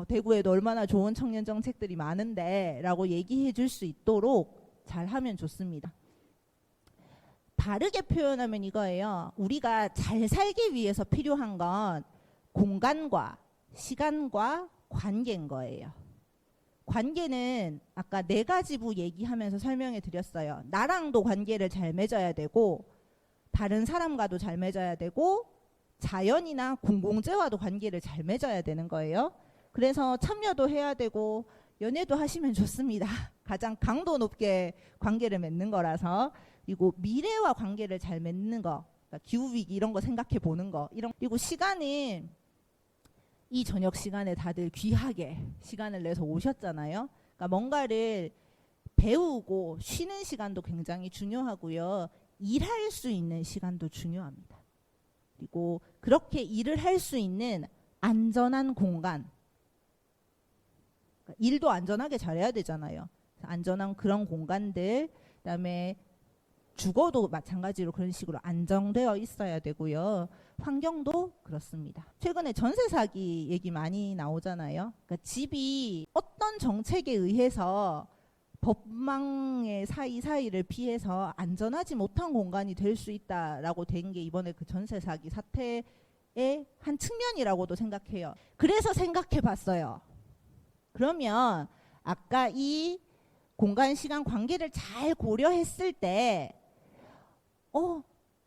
대구에도 얼마나 좋은 청년 정책들이 많은데 라고 얘기해 줄 수 있도록 잘 하면 좋습니다. 다르게 표현하면 이거예요. 우리가 잘 살기 위해서 필요한 건 공간과 시간과 관계인 거예요. 관계는 아까 4가지부 얘기하면서 설명해 드렸어요. 나랑도 관계를 잘 맺어야 되고 다른 사람과도 잘 맺어야 되고 자연이나 공공재와도 관계를 잘 맺어야 되는 거예요. 그래서 참여도 해야 되고 연애도 하시면 좋습니다. 가장 강도 높게 관계를 맺는 거라서. 그리고 미래와 관계를 잘 맺는 거, 그러니까 기후위기 이런 거 생각해 보는 거. 그리고 시간은 이 저녁 시간에 다들 귀하게 시간을 내서 오셨잖아요. 그러니까 뭔가를 배우고 쉬는 시간도 굉장히 중요하고요. 일할 수 있는 시간도 중요합니다. 그리고 그렇게 일을 할 수 있는 안전한 공간. 그러니까 일도 안전하게 잘해야 되잖아요. 안전한 그런 공간들, 그다음에 주거도 마찬가지로 그런 식으로 안정되어 있어야 되고요. 환경도 그렇습니다. 최근에 전세 사기 얘기 많이 나오잖아요. 그러니까 집이 어떤 정책에 의해서 법망의 사이사이를 피해서 안전하지 못한 공간이 될 수 있다라고 된 게 이번에 그 전세 사기 사태의 한 측면이라고도 생각해요. 그래서 생각해 봤어요. 그러면 아까 이 공간 시간 관계를 잘 고려했을 때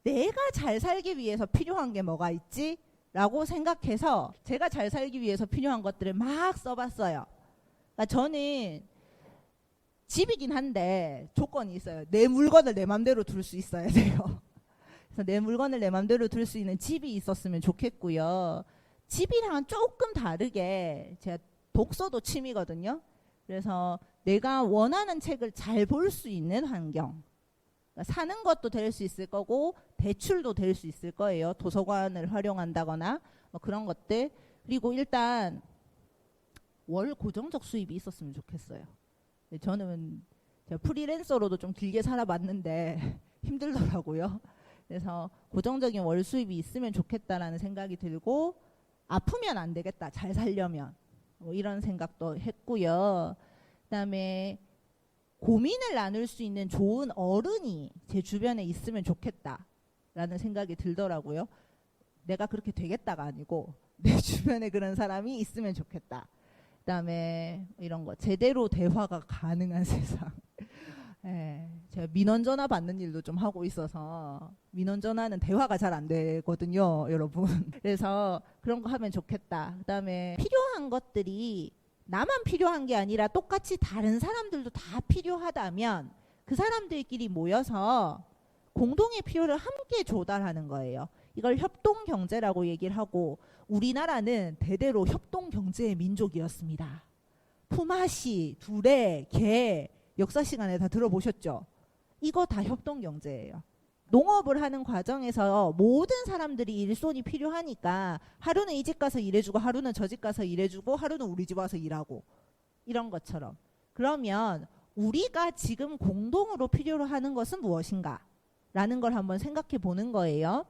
내가 잘 살기 위해서 필요한 게 뭐가 있지? 라고 생각해서 제가 잘 살기 위해서 필요한 것들을 막 써봤어요. 그러니까 저는 집이긴 한데 조건이 있어요. 내 물건을 내 맘대로 둘 수 있어야 돼요. 그래서 내 물건을 내 맘대로 둘 수 있는 집이 있었으면 좋겠고요. 집이랑은 조금 다르게 제가 독서도 취미거든요. 그래서 내가 원하는 책을 잘 볼 수 있는 환경. 그러니까 사는 것도 될 수 있을 거고 대출도 될 수 있을 거예요. 도서관을 활용한다거나 뭐 그런 것들. 그리고 일단 월 고정적 수입이 있었으면 좋겠어요. 저는 제가 프리랜서로도 좀 길게 살아봤는데 힘들더라고요. 그래서 고정적인 월 수입이 있으면 좋겠다라는 생각이 들고 아프면 안 되겠다. 잘 살려면. 뭐 이런 생각도 했고요. 그다음에 고민을 나눌 수 있는 좋은 어른이 제 주변에 있으면 좋겠다라는 생각이 들더라고요. 내가 그렇게 되겠다가 아니고 내 주변에 그런 사람이 있으면 좋겠다. 그다음에 이런 거 제대로 대화가 가능한 세상. 제가 민원 전화 받는 일도 좀 하고 있어서 민원 전화는 대화가 잘 안 되거든요, 여러분. 그래서 그런 거 하면 좋겠다. 그다음에 필요한 것들이 나만 필요한 게 아니라 똑같이 다른 사람들도 다 필요하다면 그 사람들끼리 모여서 공동의 필요를 함께 조달하는 거예요. 이걸 협동경제라고 얘기를 하고 우리나라는 대대로 협동경제의 민족이었습니다. 품앗이, 두레, 개 역사 시간에 다 들어보셨죠? 이거 다 협동경제예요. 농업을 하는 과정에서 모든 사람들이 일손이 필요하니까 하루는 이 집 가서 일해주고 하루는 저 집 가서 일해주고 하루는 우리 집 와서 일하고 이런 것처럼. 그러면 우리가 지금 공동으로 필요로 하는 것은 무엇인가? 라는 걸 한번 생각해 보는 거예요.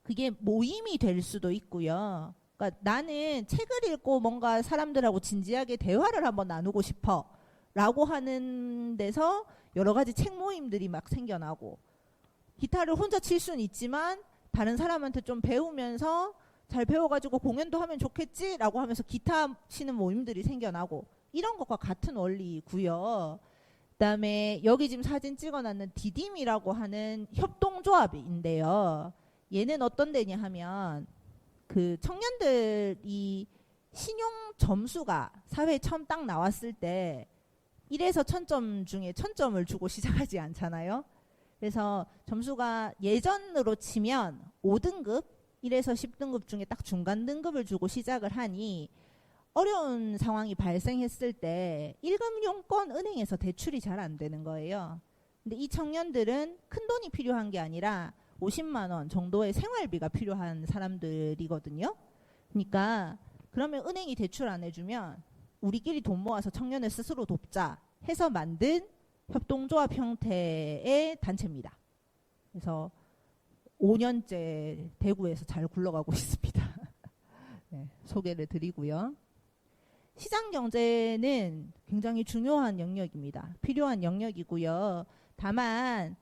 그게 모임이 될 수도 있고요. 그러니까 나는 책을 읽고 뭔가 사람들하고 진지하게 대화를 한번 나누고 싶어 라고 하는 데서 여러 가지 책 모임들이 막 생겨나고 기타를 혼자 칠 수는 있지만 다른 사람한테 좀 배우면서 잘 배워가지고 공연도 하면 좋겠지라고 하면서 기타 치는 모임들이 생겨나고 이런 것과 같은 원리이고요. 그다음에 여기 지금 사진 찍어놨는 디딤이라고 하는 협동조합인데요. 얘는 어떤 데냐 하면 그 청년들이 신용 점수가 사회에 처음 딱 나왔을 때 1에서 1000점 중에 1000점을 주고 시작하지 않잖아요. 그래서 점수가 예전으로 치면 5등급, 1에서 10등급 중에 딱 중간 등급을 주고 시작을 하니 어려운 상황이 발생했을 때 일금융권 은행에서 대출이 잘 안 되는 거예요. 근데 이 청년들은 큰 돈이 필요한 게 아니라 50만 원 정도의 생활비가 필요한 사람들이거든요. 그러니까 그러면 은행이 대출 안 해주면 우리끼리 돈 모아서 청년을 스스로 돕자 해서 만든 협동조합 형태의 단체입니다. 그래서 5년째 대구에서 잘 굴러가고 있습니다. 네, 소개를 드리고요. 시장경제는 굉장히 중요한 영역입니다. 필요한 영역이고요. 다만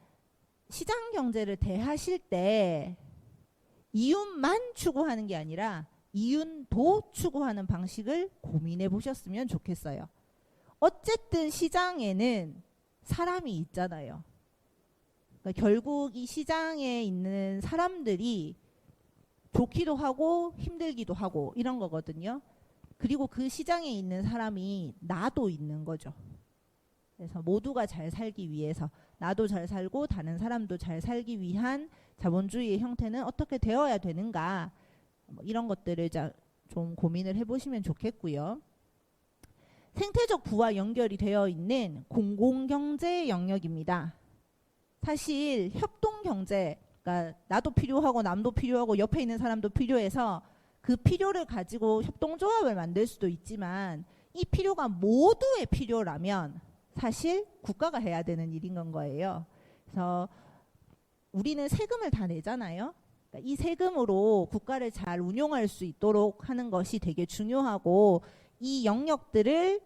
시장경제를 대하실 때 이윤만 추구하는 게 아니라 이윤도 추구하는 방식을 고민해 보셨으면 좋겠어요. 어쨌든 시장에는 사람이 있잖아요. 그러니까 결국 이 시장에 있는 사람들이 좋기도 하고 힘들기도 하고 이런 거거든요. 그리고 그 시장에 있는 사람이 나도 있는 거죠. 그래서 모두가 잘 살기 위해서 나도 잘 살고 다른 사람도 잘 살기 위한 자본주의의 형태는 어떻게 되어야 되는가, 뭐 이런 것들을 좀 고민을 해보시면 좋겠고요. 생태적 부와 연결이 되어 있는 공공경제 영역입니다. 사실 협동경제, 그러니까 나도 필요하고 남도 필요하고 옆에 있는 사람도 필요해서 그 필요를 가지고 협동조합을 만들 수도 있지만 이 필요가 모두의 필요라면 사실 국가가 해야 되는 일인 건 거예요. 그래서 우리는 세금을 다 내잖아요. 그러니까 이 세금으로 국가를 잘 운용할 수 있도록 하는 것이 되게 중요하고 이 영역들을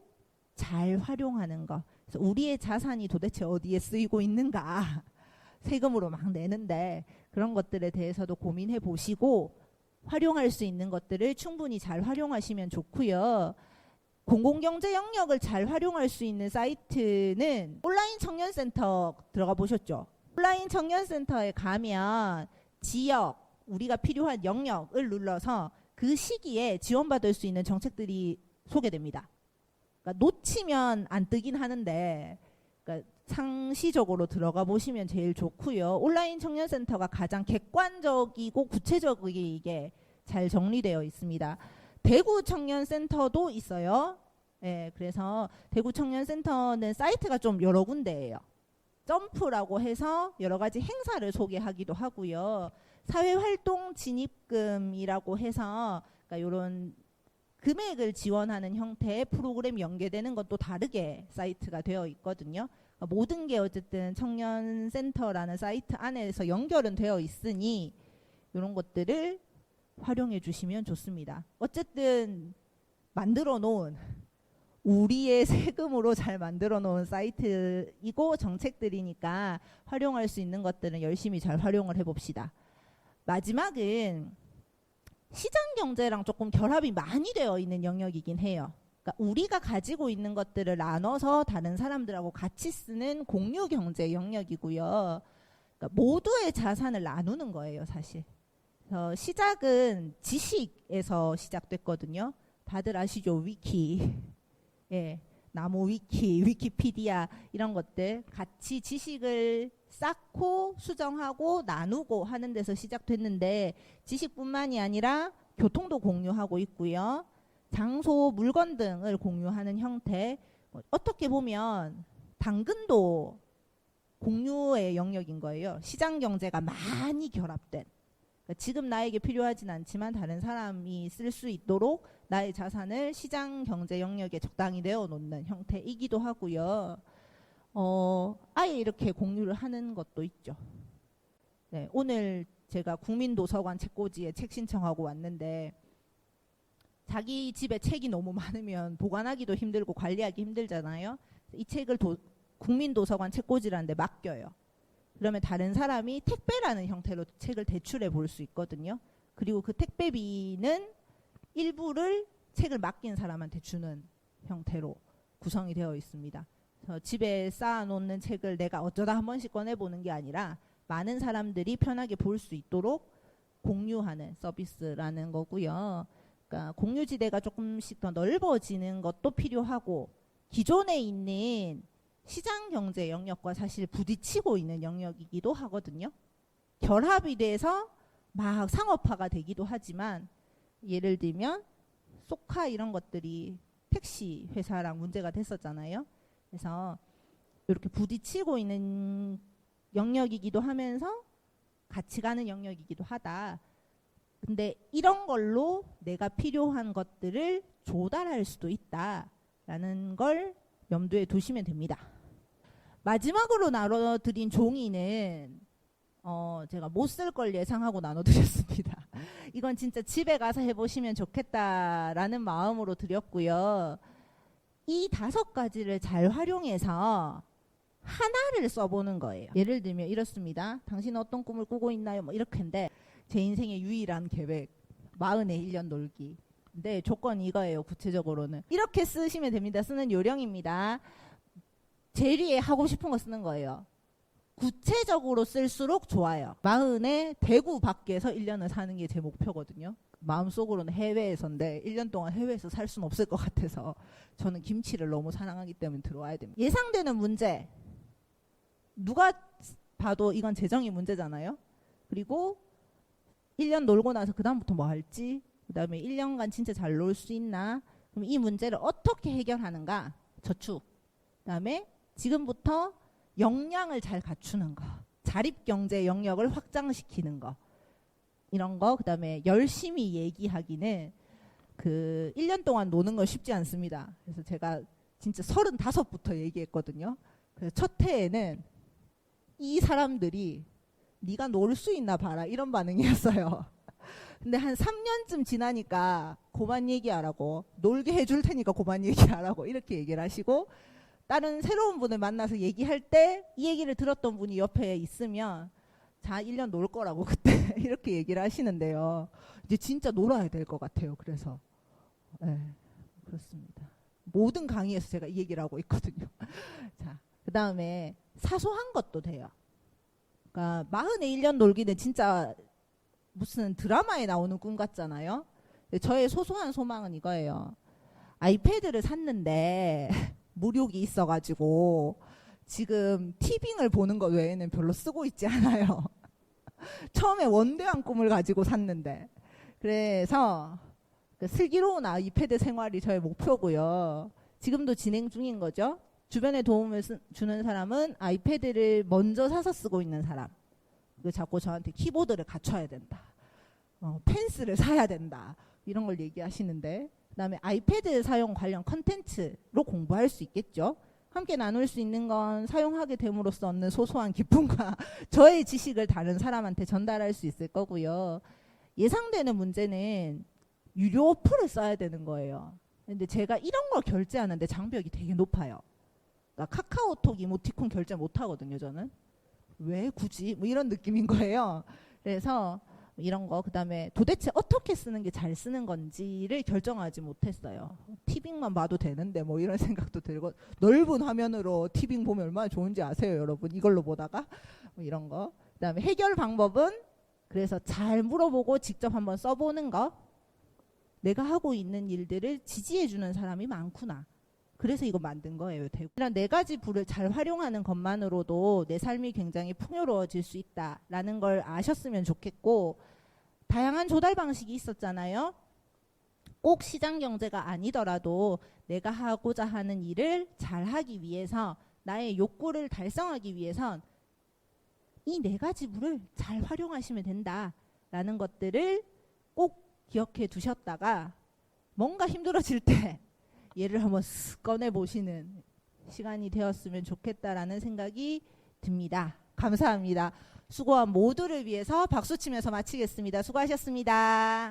잘 활용하는 것. 그래서 우리의 자산이 도대체 어디에 쓰이고 있는가. 세금으로 막 내는데 그런 것들에 대해서도 고민해 보시고 활용할 수 있는 것들을 충분히 잘 활용하시면 좋고요. 공공경제 영역을 잘 활용할 수 있는 사이트는 온라인 청년센터 들어가 보셨죠? 온라인 청년센터에 가면 지역, 우리가 필요한 영역을 눌러서 그 시기에 지원받을 수 있는 정책들이 소개됩니다. 그러니까 놓치면 안 뜨긴 하는데 그러니까 상시적으로 들어가 보시면 제일 좋고요. 온라인 청년센터가 가장 객관적이고 구체적이게 잘 정리되어 있습니다. 대구 청년센터도 있어요. 예, 그래서 대구 청년센터는 사이트가 좀 여러 군데예요. 점프라고 해서 여러 가지 행사를 소개하기도 하고요. 사회활동 진입금이라고 해서 그러니까 이런 금액을 지원하는 형태의 프로그램 연계되는 것도 다르게 사이트가 되어 있거든요. 그러니까 모든 게 어쨌든 청년센터라는 사이트 안에서 연결은 되어 있으니 이런 것들을 활용해 주시면 좋습니다. 어쨌든 만들어 놓은 우리의 세금으로 잘 만들어 놓은 사이트이고 정책들이니까 활용할 수 있는 것들은 열심히 잘 활용을 해봅시다. 마지막은 시장경제랑 조금 결합이 많이 되어 있는 영역이긴 해요. 그러니까 우리가 가지고 있는 것들을 나눠서 다른 사람들하고 같이 쓰는 공유경제 영역이고요. 그러니까 모두의 자산을 나누는 거예요, 사실. 시작은 지식에서 시작됐거든요. 다들 아시죠? 위키. 예, 나무 위키, 위키피디아 이런 것들 같이 지식을 쌓고 수정하고 나누고 하는 데서 시작됐는데 지식뿐만이 아니라 교통도 공유하고 있고요. 장소, 물건 등을 공유하는 형태. 어떻게 보면 당근도 공유의 영역인 거예요. 시장 경제가 많이 결합된. 그러니까 지금 나에게 필요하진 않지만 다른 사람이 쓸 수 있도록 나의 자산을 시장 경제 영역에 적당히 내어놓는 형태이기도 하고요. 아예 이렇게 공유를 하는 것도 있죠. 네, 오늘 제가 국민도서관 책꽂이에 책 신청하고 왔는데 자기 집에 책이 너무 많으면 보관하기도 힘들고 관리하기 힘들잖아요. 이 책을 국민도서관 책꽂이라는 데 맡겨요. 그러면 다른 사람이 택배라는 형태로 책을 대출해 볼 수 있거든요. 그리고 그 택배비는 일부를 책을 맡긴 사람한테 주는 형태로 구성이 되어 있습니다. 그래서 집에 쌓아놓는 책을 내가 어쩌다 한 번씩 꺼내보는 게 아니라 많은 사람들이 편하게 볼 수 있도록 공유하는 서비스라는 거고요. 그러니까 공유지대가 조금씩 더 넓어지는 것도 필요하고 기존에 있는 시장 경제 영역과 사실 부딪히고 있는 영역이기도 하거든요. 결합이 돼서 막 상업화가 되기도 하지만 예를 들면 소카 이런 것들이 택시 회사랑 문제가 됐었잖아요. 그래서 이렇게 부딪히고 있는 영역이기도 하면서 같이 가는 영역이기도 하다. 근데 이런 걸로 내가 필요한 것들을 조달할 수도 있다라는 걸 염두에 두시면 됩니다. 마지막으로 나눠드린 종이는 제가 못 쓸 걸 예상하고 나눠드렸습니다. 이건 진짜 집에 가서 해보시면 좋겠다라는 마음으로 드렸고요. 이 5가지를 잘 활용해서 하나를 써보는 거예요. 예를 들면 이렇습니다. 당신은 어떤 꿈을 꾸고 있나요? 뭐 이렇게인데 제 인생의 유일한 계획 41년 놀기. 근데 조건이 이거예요. 구체적으로는 이렇게 쓰시면 됩니다. 쓰는 요령입니다. 제일 위에 하고 싶은 거 쓰는 거예요. 구체적으로 쓸수록 좋아요. 40에 대구 밖에서 1년을 사는 게 제 목표거든요. 마음속으로는 해외에서인데 1년 동안 해외에서 살 수는 없을 것 같아서 저는 김치를 너무 사랑하기 때문에 들어와야 됩니다. 예상되는 문제. 누가 봐도 이건 재정이 문제잖아요. 그리고 1년 놀고 나서 그 다음부터 뭐 할지, 그 다음에 1년간 진짜 잘 놀 수 있나, 그럼 이 문제를 어떻게 해결하는가, 저축. 그 다음에 지금부터 역량을 잘 갖추는 거, 자립경제 영역을 확장시키는 거, 이런 거. 그 다음에 열심히 얘기하기는 1년 동안 노는 건 쉽지 않습니다. 그래서 제가 진짜 35부터 얘기했거든요. 그래서 첫 해에는 이 사람들이 네가 놀 수 있나 봐라 이런 반응이었어요. 근데 한 3년쯤 지나니까 그만 얘기하라고, 놀게 해줄 테니까 그만 얘기하라고 이렇게 얘기를 하시고, 다른 새로운 분을 만나서 얘기할 때 이 얘기를 들었던 분이 옆에 있으면 자 1년 놀 거라고 그때 이렇게 얘기를 하시는데요. 이제 진짜 놀아야 될 것 같아요. 그래서 네, 그렇습니다. 모든 강의에서 제가 이 얘기를 하고 있거든요. 자, 그 다음에 사소한 것도 돼요. 그러니까 41년 놀기는 진짜 무슨 드라마에 나오는 꿈 같잖아요. 저의 소소한 소망은 이거예요. 아이패드를 샀는데 무료기 있어가지고 지금 티빙을 보는 것 외에는 별로 쓰고 있지 않아요. 처음에 원대한 꿈을 가지고 샀는데, 그래서 슬기로운 아이패드 생활이 저의 목표고요. 지금도 진행 중인 거죠. 주변에 도움을 주는 사람은 아이패드를 먼저 사서 쓰고 있는 사람. 자꾸 저한테 키보드를 갖춰야 된다, 펜스를 사야 된다, 이런 걸 얘기하시는데, 그 다음에 아이패드 사용 관련 컨텐츠로 공부할 수 있겠죠. 함께 나눌 수 있는 건 사용하게 됨으로써 얻는 소소한 기쁨과 저의 지식을 다른 사람한테 전달할 수 있을 거고요. 예상되는 문제는 유료 어플을 써야 되는 거예요. 근데 제가 이런 걸 결제하는데 장벽이 되게 높아요. 그러니까 카카오톡 이모티콘 결제 못 하거든요, 저는. 왜 굳이? 뭐 이런 느낌인 거예요. 그래서 이런 거, 그 다음에 도대체 어떻게 쓰는 게 잘 쓰는 건지를 결정하지 못했어요. 티빙만 봐도 되는데 뭐 이런 생각도 들고, 넓은 화면으로 티빙 보면 얼마나 좋은지 아세요, 여러분? 이걸로 보다가 뭐 이런 거. 그 다음에 해결 방법은 그래서 잘 물어보고 직접 한번 써보는 거. 내가 하고 있는 일들을 지지해주는 사람이 많구나. 그래서 이거 만든 거예요. 이런 4가지 부를 잘 활용하는 것만으로도 내 삶이 굉장히 풍요로워질 수 있다라는 걸 아셨으면 좋겠고, 다양한 조달 방식이 있었잖아요. 꼭 시장 경제가 아니더라도 내가 하고자 하는 일을 잘 하기 위해서, 나의 욕구를 달성하기 위해선 이 4가지 부를 잘 활용하시면 된다라는 것들을 꼭 기억해 두셨다가 뭔가 힘들어질 때 얘를 한번 쓱 꺼내보시는 시간이 되었으면 좋겠다라는 생각이 듭니다. 감사합니다. 수고한 모두를 위해서 박수 치면서 마치겠습니다. 수고하셨습니다.